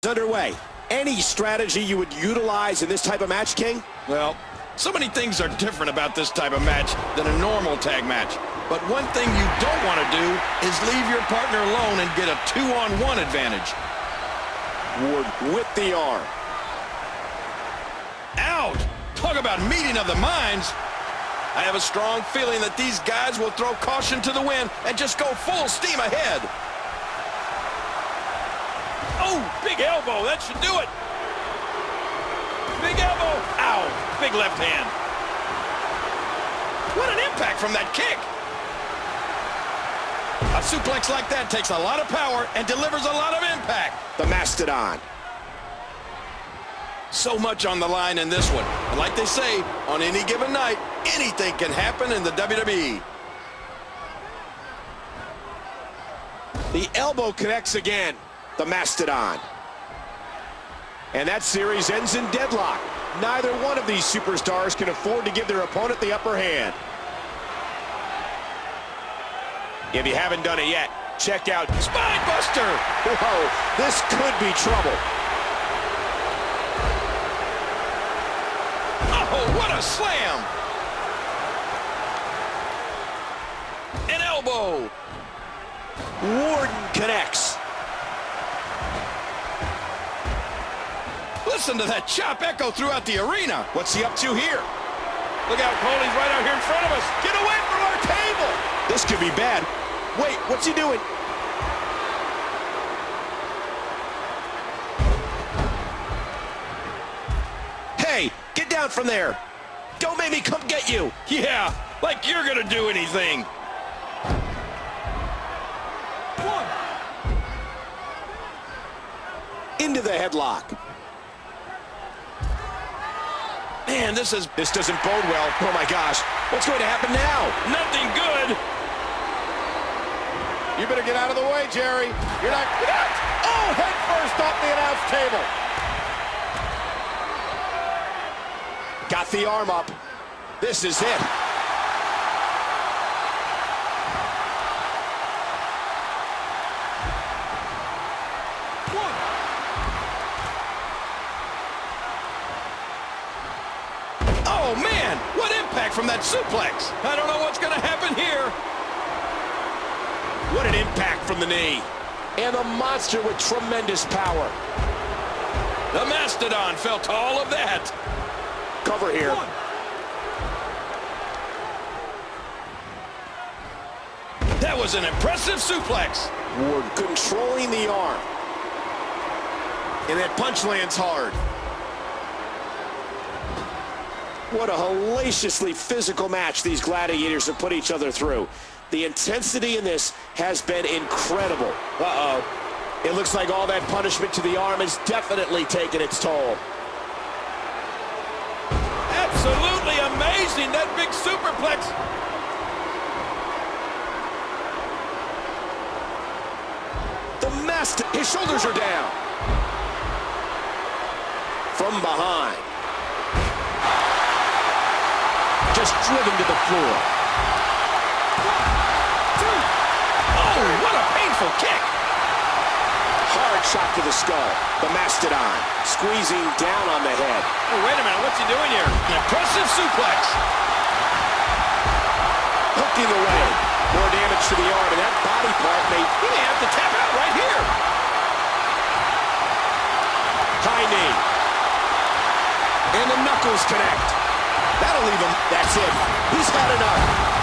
Underway. Any strategy you would utilize in this type of match, King? Well, so many things are different about this type of match than a normal tag match. But one thing you don't want to do is leave your partner alone and get a 2-on-1 advantage. Ward with the arm. Out! Talk about meeting of the minds. I have a strong feeling that these guys will throw caution to the wind and just go full steam ahead. Oh, big elbow. That should do it. Big elbow. Ow. Big left hand. What an impact from that kick. A suplex like that takes a lot of power and delivers a lot of impact. The Mastodon. So much on the line in this one. And like they say, on any given night, anything can happen in the WWE. The elbow connects again. The Mastodon. And that series ends in deadlock. Neither one of these superstars can afford to give their opponent the upper hand. If you haven't done it yet, check out Spine Buster. Whoa, this could be trouble. Oh, what a slam. An elbow. Warden connects. Listen to that chop echo throughout the arena. What's he up to here? Look out, Cole, he's right out here in front of us. Get away from our table! This could be bad. Wait, what's he doing? Hey, get down from there. Don't make me come get you. Yeah, like you're gonna do anything. Into the headlock. Man, this doesn't bode well. Oh my gosh, what's going to happen now? nothing good. You better get out of the way, Jerry. You're not. Oh, head first off the announce table. Got the arm up. This is it. Oh, man, what impact from that suplex. I don't know what's going to happen here. What an impact from the knee. And a monster with tremendous power. The Mastodon felt all of that. Cover here. That was an impressive suplex. Ward controlling the arm. And that punch lands hard. What a hellaciously physical match these gladiators have put each other through. The intensity in this has been incredible. Uh-oh. It looks like all that punishment to the arm has definitely taken its toll. Absolutely amazing, that big superplex. The Master, his shoulders are down. From behind. Just driven to the floor. Oh, what a painful kick. Hard shot to the skull. The Mastodon squeezing down on the head. Oh, wait a minute, what's he doing here? An impressive suplex. Hooking away. More damage to the arm, and that body part he may have to tap out right here. High knee. And the knuckles connect. That'll leave him. That's it. He's had enough.